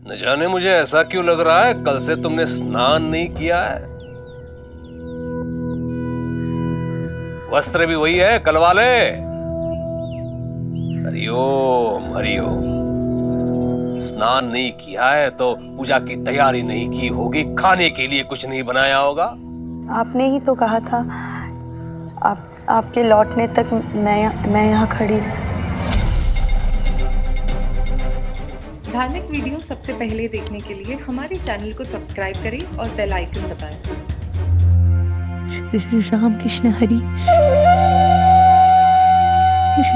न जाने मुझे ऐसा क्यों लग रहा है कल से तुमने स्नान नहीं किया है। वस्त्र भी वही है कल वाले। हरिओम हरिओम। स्नान नहीं किया है तो पूजा की तैयारी नहीं की होगी, खाने के लिए कुछ नहीं बनाया होगा। आपने ही तो कहा था आपके लौटने तक मैं यहाँ खड़ी। धार्मिक वीडियो सबसे पहले देखने के लिए हमारे चैनल को सब्सक्राइब करें और बेल आइकन दबाएं। राम कृष्ण हरि,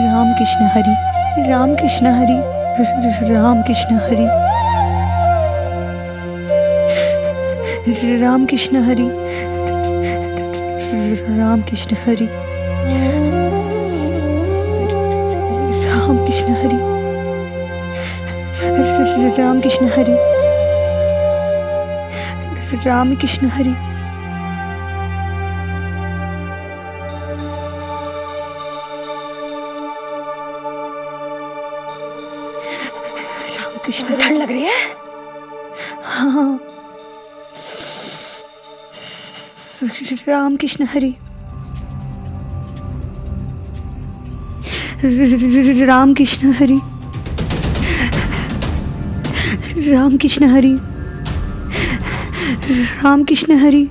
राम कृष्ण हरि, राम कृष्ण हरि, राम कृष्ण हरि, राम कृष्ण हरि, राम कृष्ण हरि, राम कृष्ण हरि, राम कृष्ण हरि, राम कृष्ण हरि। राम कृष्ण, ठंड लग रही है। हाँ। राम कृष्ण हरि, राम कृष्ण हरि, राम कृष्ण हरि, राम कृष्ण हरि,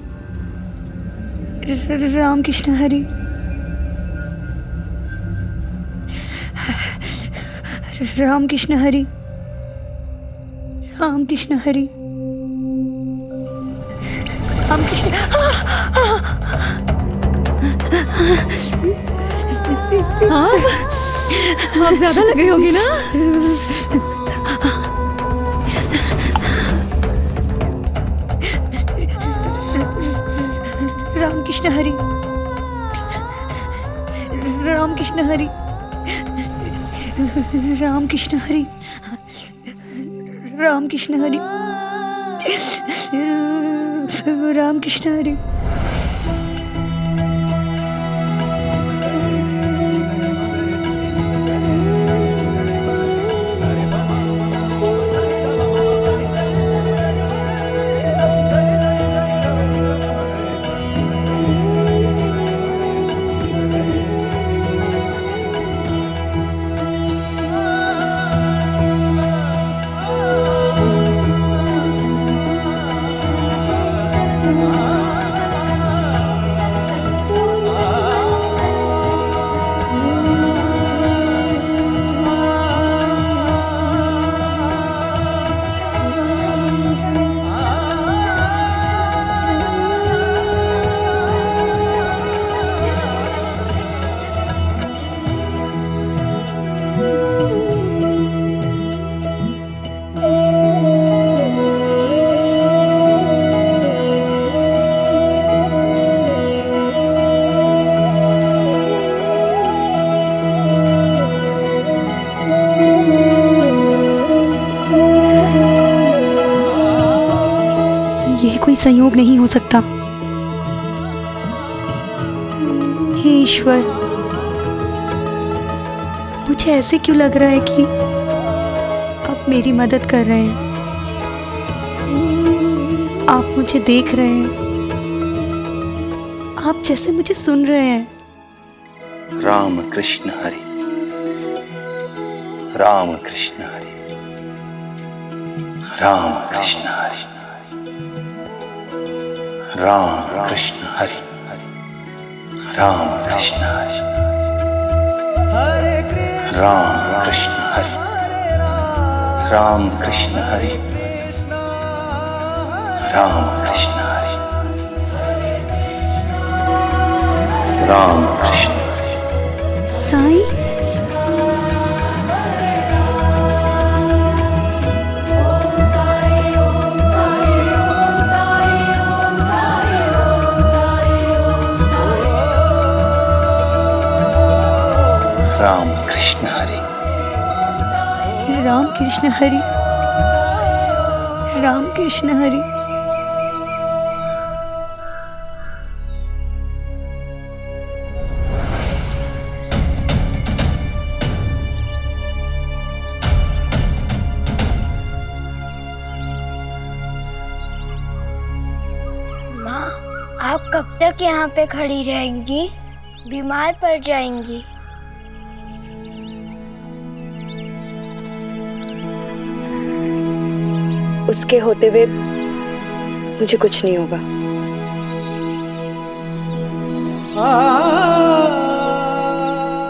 राम कृष्ण हरि, राम कृष्ण हरि, राम कृष्ण हरि, राम कृष्ण। आप ज्यादा लग रही होगी ना। राम कृष्ण हरि, राम कृष्ण हरि, राम कृष्ण हरि, राम कृष्ण हरि, राम कृष्ण हरि। ये कोई संयोग नहीं हो सकता। हे ईश्वर, मुझे ऐसे क्यों लग रहा है कि आप मेरी मदद कर रहे हैं, आप मुझे देख रहे हैं, आप जैसे मुझे सुन रहे हैं। राम कृष्ण हरि, राम कृष्ण हरि, राम कृष्ण हरि, राम कृष्ण हरि, राम कृष्ण हरि, राम कृष्ण हरि, राम कृष्ण हरि, राम कृष्ण हरि, राम कृष्ण साईं, राम कृष्ण हरि, राम कृष्ण हरि, राम कृष्ण हरि। आप कब तक यहाँ पे खड़ी रहेंगी? बीमार पड़ जाएंगी। उसके होते हुए मुझे कुछ नहीं होगा।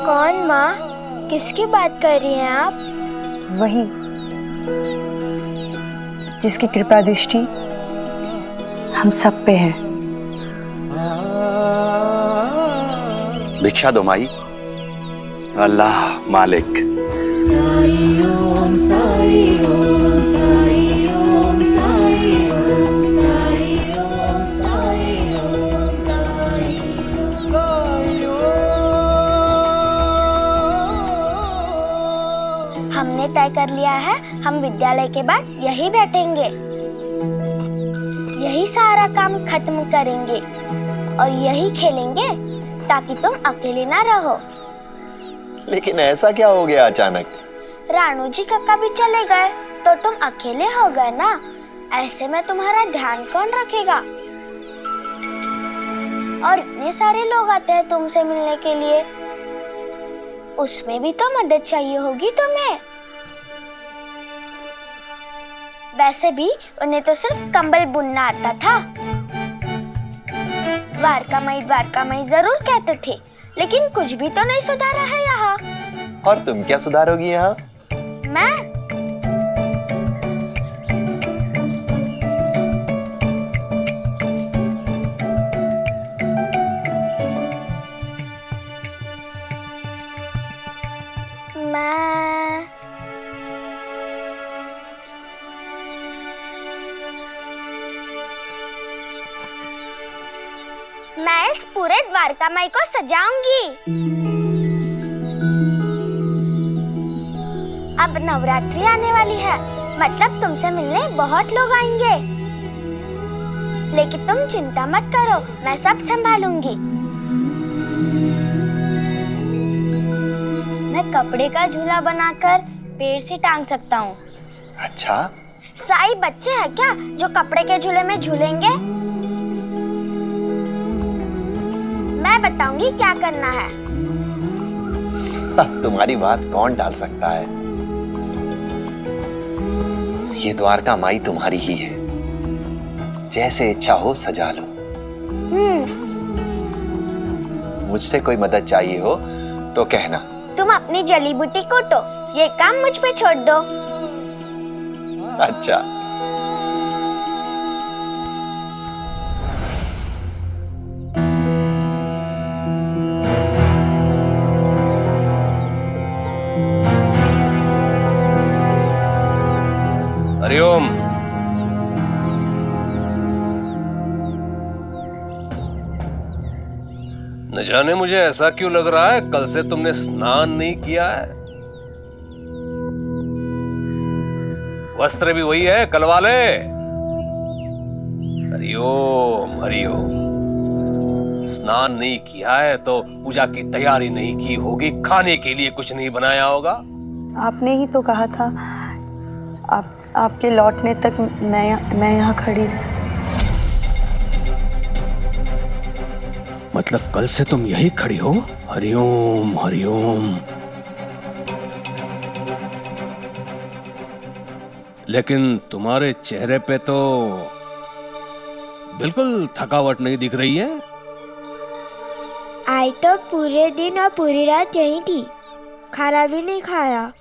कौन माँ? किसकी बात कर रही हैं आप? वही जिसकी कृपा दृष्टि हम सब पे है। भिक्षा दो माई। अल्लाह मालिक। हमने तय कर लिया है, हम विद्यालय के बाद यही बैठेंगे, यही सारा काम खत्म करेंगे और यही खेलेंगे ताकि तुम अकेले ना रहो। लेकिन ऐसा क्या हो गया अचानक? रानू जी काका भी चले गए तो तुम अकेले हो गए ना। ऐसे में तुम्हारा ध्यान कौन रखेगा? और इतने सारे लोग आते हैं तुमसे मिलने के लिए, उसमें भी तो मदद चाहिए होगी तुम्हें। वैसे भी उन्हें तो सिर्फ कंबल बुनना आता था। द्वारका माई जरूर कहते थे, लेकिन कुछ भी तो नहीं सुधारा है यहाँ। और तुम क्या सुधारोगी यहाँ? मैं मैं इस पूरे द्वारका माई को सजाऊंगी। अब नवरात्रि आने वाली है, मतलब तुमसे मिलने बहुत लोग आएंगे। लेकिन तुम चिंता मत करो, मैं सब संभालूंगी। मैं कपड़े का झूला बनाकर पेड़ से टांग सकता हूँ। अच्छा, साई बच्चे हैं क्या जो कपड़े के झूले में झूलेंगे? मैं बताऊंगी क्या करना है। तुम्हारी बात कौन टाल सकता है? ये द्वारका माई तुम्हारी ही है, जैसे इच्छा हो सजा लो। मुझसे कोई मदद चाहिए हो तो कहना। तुम अपनी जली बूटी कूटो, ये काम मुझ पे छोड़ दो। अच्छा। हरिओम। न जाने मुझे ऐसा क्यों लग रहा है, कल से तुमने स्नान नहीं किया है। वस्त्र भी वही है कल वाले। हरिओम हरिओम। स्नान नहीं किया है तो पूजा की तैयारी नहीं की होगी, खाने के लिए कुछ नहीं बनाया होगा। आपने ही तो कहा था आपके लौटने तक मैं यहाँ खड़ी हूँ। मतलब कल से तुम यही खड़ी हो? हरिओम हरिओम। लेकिन तुम्हारे चेहरे पे तो बिल्कुल थकावट नहीं दिख रही है। आई तो पूरे दिन और पूरी रात यहीं थी, खाना भी नहीं खाया।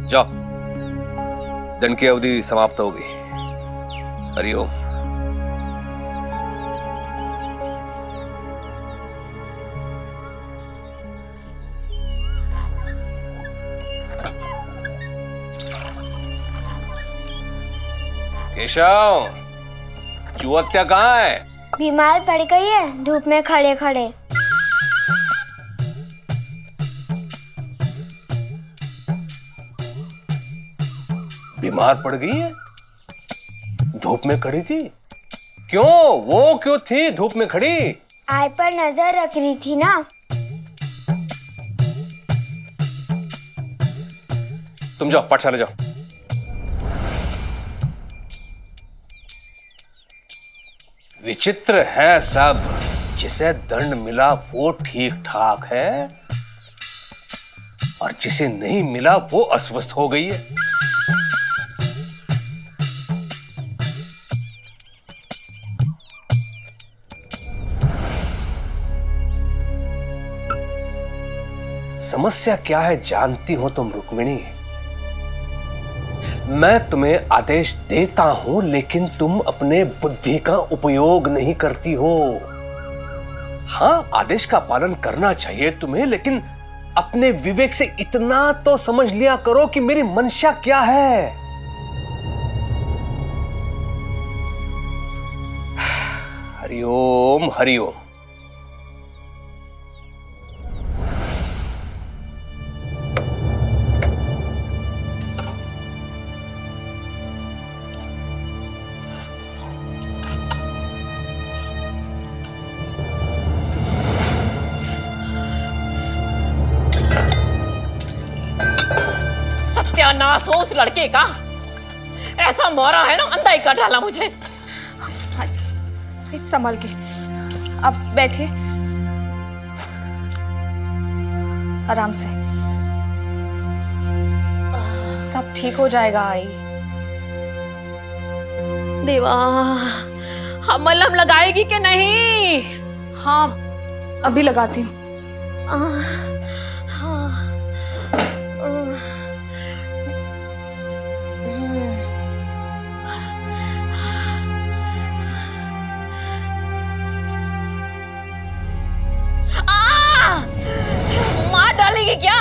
जाओ, दंड की अवधि समाप्त हो गई। हरिओम। केशव, चुहत्या कहाँ है? बीमार पड़ गई है धूप में खड़े खड़े। बीमार पड़ गई है? धूप में खड़ी थी? क्यों? वो क्यों थी धूप में खड़ी? आई पर नजर रख रही थी ना। तुम जाओ, पाठशाला जाओ। विचित्र है सब। जिसे दंड मिला वो ठीक ठाक है और जिसे नहीं मिला वो अस्वस्थ हो गई है। समस्या क्या है जानती हो तुम रुक्मिणी? मैं तुम्हें आदेश देता हूं लेकिन तुम अपने बुद्धि का उपयोग नहीं करती हो। हाँ, आदेश का पालन करना चाहिए तुम्हें, लेकिन अपने विवेक से इतना तो समझ लिया करो कि मेरी मंशा क्या है। हरिओम हरिओम। सत्यानाश हो उस लड़के का। ऐसा मोरा है ना, अंधा ही कर डाला मुझे। संभाल के, आप बैठिए आराम से, सब ठीक हो जाएगा। आई देवा, हम मलहम लगाएगी कि नहीं? हाँ, अभी लगाती हूँ। मार डालेगी क्या?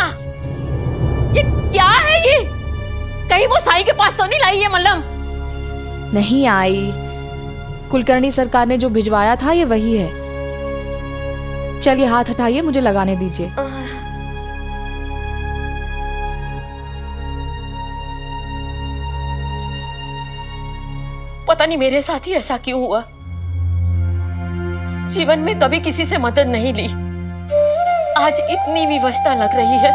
ये क्या है ये? कहीं वो साईं के पास तो नहीं लाई है मल्लम? नहीं आई, कुलकर्णी सरकार ने जो भिजवाया था ये वही है। चलिए हाथ हटाइए, मुझे लगाने दीजिए। पता नहीं मेरे साथ ही ऐसा क्यों हुआ। जीवन में कभी किसी से मदद नहीं ली, आज इतनी विवशता लग रही है।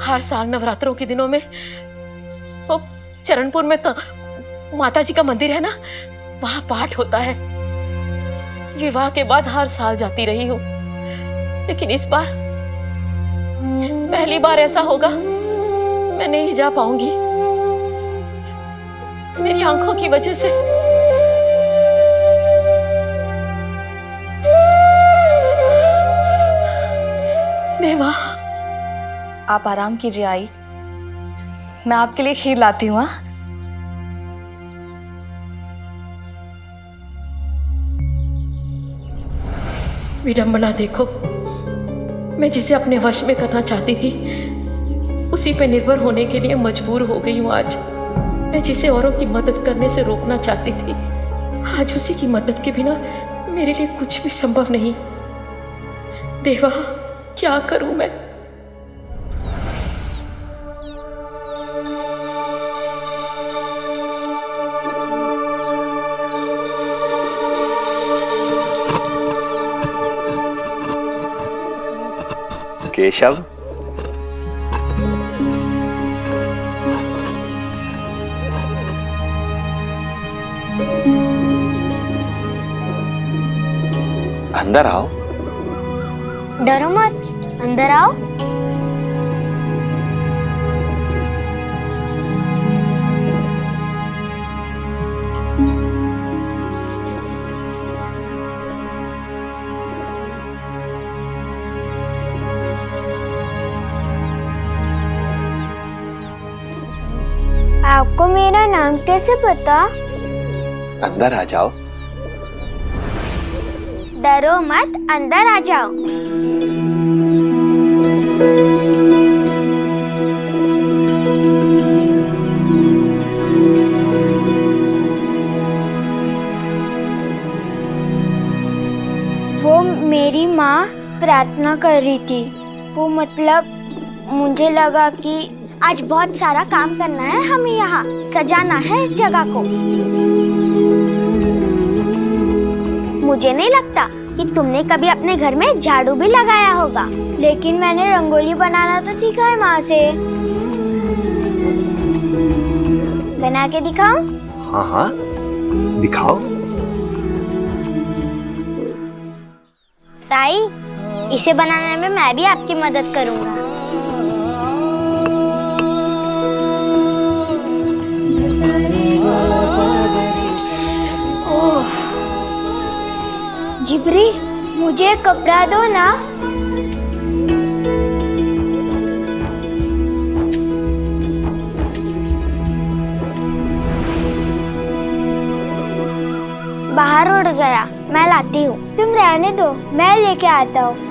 हर साल नवरात्रों के दिनों में वो चरणपुर में माता जी का मंदिर है ना, वहां पाठ होता है। विवाह के बाद हर साल जाती रही हूं, लेकिन इस बार पहली बार ऐसा होगा मैं नहीं जा पाऊंगी, मेरी आंखों की वजह से। देवा, आप आराम कीजिए आई, मैं आपके लिए खीर लाती हूँ। विडंबना देखो, मैं जिसे अपने वश में करना चाहती थी उसी पे निर्भर होने के लिए मजबूर हो गई हूँ आज। मैं जिसे औरों की मदद करने से रोकना चाहती थी, आज उसी की मदद के बिना मेरे लिए कुछ भी संभव नहीं। देवा, क्या करूं मैं? केशव, अंदर आओ। डरो मत, अंदर आओ। आपको मेरा नाम कैसे पता? अंदर आ जाओ। डरो मत, अंदर आ जाओ। वो मेरी माँ प्रार्थना कर रही थी। वो मतलब मुझे लगा कि आज बहुत सारा काम करना है, हमें यहाँ सजाना है इस जगह को। मुझे नहीं लगता कि तुमने कभी अपने घर में झाड़ू भी लगाया होगा, लेकिन मैंने रंगोली बनाना तो सीखा है माँ से। बना के दिखाऊं? हाँ हाँ, दिखाओ। साई, इसे बनाने में मैं भी आपकी मदद करूंगा। ओह, जिब्री, मुझे कपड़ा दो ना। बाहर उड़ गया, मैं लाती हूँ। तुम रहने दो, मैं लेके आता हूँ।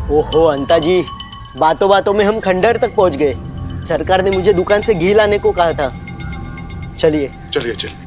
ओहो अंता जी, बातों बातों में हम खंडहर तक पहुंच गए। सरकार ने मुझे दुकान से घी लाने को कहा था। चलिए चलिए चलिए।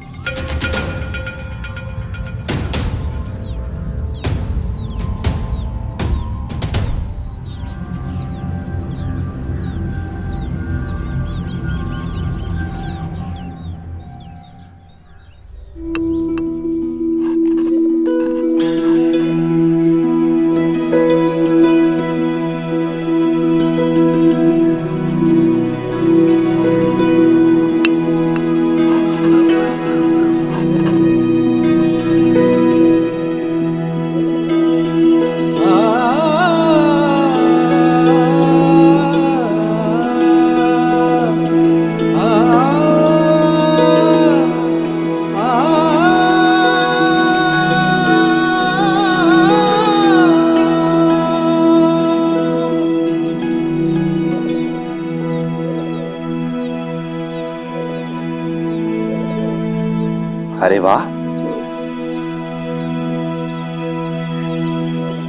अरे वाह,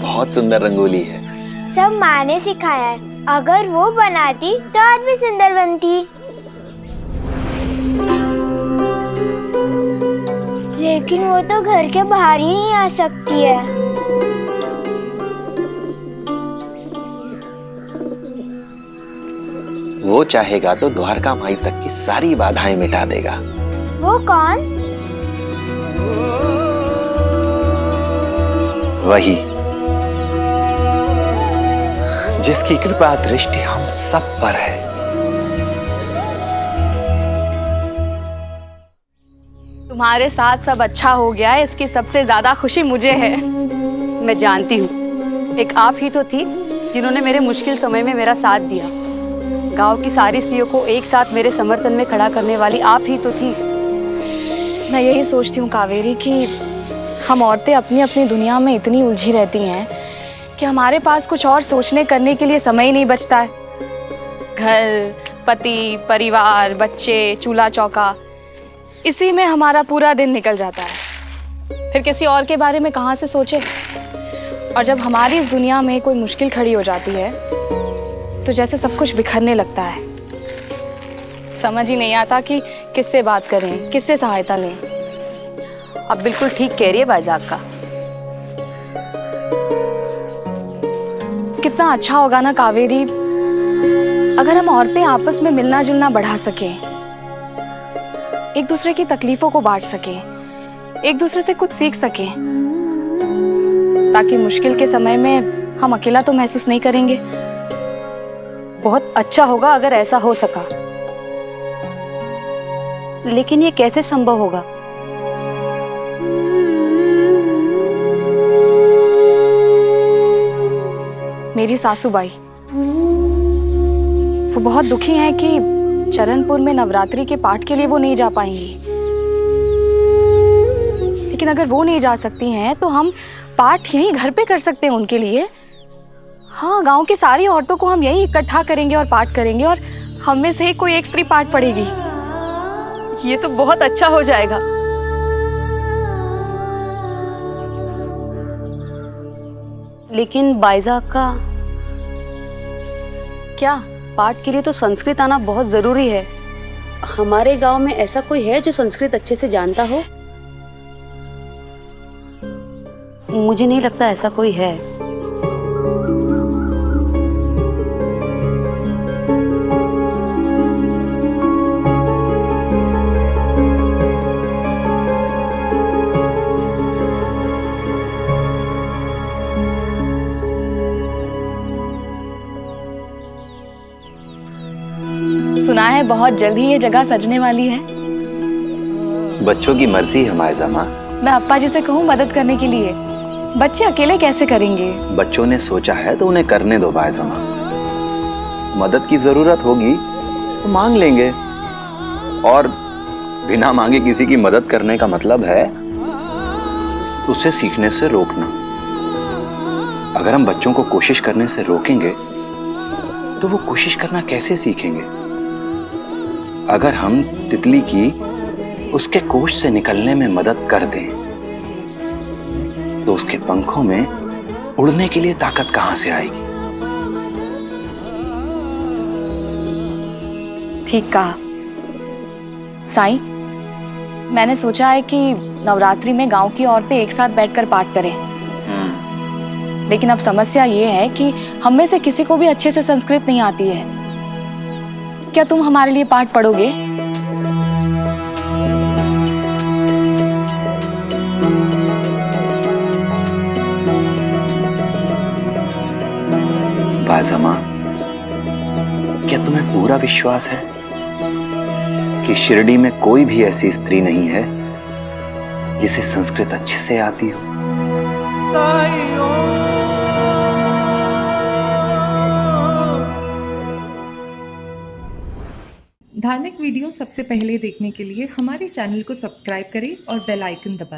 बहुत सुंदर रंगोली है। सब माँ ने सिखाया है। अगर वो बनाती तो आज भी सुंदर बनती। लेकिन वो तो घर के बाहर ही नहीं आ सकती है। वो चाहेगा तो द्वारका माई तक की सारी बाधाएं मिटा देगा। वो कौन? वही जिसकी कृपा दृष्टि हम सब पर है। तुम्हारे साथ सब अच्छा हो गया है, इसकी सबसे ज्यादा खुशी मुझे है। मैं जानती हूँ, एक आप ही तो थी जिन्होंने मेरे मुश्किल समय में मेरा साथ दिया। गांव की सारी स्त्रियों को एक साथ मेरे समर्थन में खड़ा करने वाली आप ही तो थी। मैं यही सोचती हूँ कावेरी कि हम औरतें अपनी अपनी दुनिया में इतनी उलझी रहती हैं कि हमारे पास कुछ और सोचने करने के लिए समय ही नहीं बचता है। घर, पति, परिवार, बच्चे, चूल्हा चौका, इसी में हमारा पूरा दिन निकल जाता है। फिर किसी और के बारे में कहाँ से सोचे। और जब हमारी इस दुनिया में कोई मुश्किल खड़ी हो जाती है तो जैसे सब कुछ बिखरने लगता है। समझ ही नहीं आता कि किससे बात करें, किससे सहायता लें। अब बिल्कुल ठीक कह रही है बाजाक का। कितना अच्छा होगा ना कावेरी, अगर हम औरतें आपस में मिलना जुलना बढ़ा सकें, एक दूसरे की तकलीफों को बांट सकें, एक दूसरे से कुछ सीख सकें, ताकि मुश्किल के समय में हम अकेला तो महसूस नहीं करेंगे। बहुत अच्छा होगा अगर ऐसा हो सका, लेकिन ये कैसे संभव होगा? मेरी सासूबाई वो बहुत दुखी हैं कि चरणपुर में नवरात्रि के पाठ के लिए वो नहीं जा पाएंगी। लेकिन अगर वो नहीं जा सकती हैं तो हम पाठ यहीं घर पे कर सकते हैं उनके लिए। हाँ, गांव की सारी औरतों को हम यहीं इकट्ठा करेंगे और पाठ करेंगे और हम में से कोई एक स्त्री पाठ पढ़ेगी। ये तो बहुत अच्छा हो जाएगा। लेकिन बाइजा का क्या पाठ के लिए तो संस्कृत आना बहुत जरूरी है। हमारे गांव में ऐसा कोई है जो संस्कृत अच्छे से जानता हो? मुझे नहीं लगता ऐसा कोई है। सुना है बहुत जल्द ही ये जगह सजने वाली है। बच्चों की मर्जी है मायजा माँ। मैं अप्पा जी से कहूँ मदद करने के लिए। बच्चे अकेले कैसे करेंगे? बच्चों ने सोचा है तो उन्हें करने दो मायजा माँ। मदद की जरूरत होगी तो मांग लेंगे, और बिना मांगे किसी की मदद करने का मतलब है उसे सीखने से रोकना। अगर हम बच्चों को कोशिश करने से रोकेंगे तो वो कोशिश करना कैसे सीखेंगे? अगर हम तितली की उसके कोश से निकलने में मदद कर दें तो उसके पंखों में उड़ने के लिए ताकत कहां से आएगी? ठीक कहा साईं। मैंने सोचा है कि नवरात्रि में गांव की औरतें एक साथ बैठकर पाठ करें, लेकिन अब समस्या ये है कि हम में से किसी को भी अच्छे से संस्कृत नहीं आती है। क्या तुम हमारे लिए पाठ पढ़ोगे? बाइजा माँ, क्या तुम्हें पूरा विश्वास है कि शिरडी में कोई भी ऐसी स्त्री नहीं है जिसे संस्कृत अच्छे से आती हो? धार्मिक वीडियो सबसे पहले देखने के लिए हमारे चैनल को सब्सक्राइब करें और बेल आइकन दबाएं।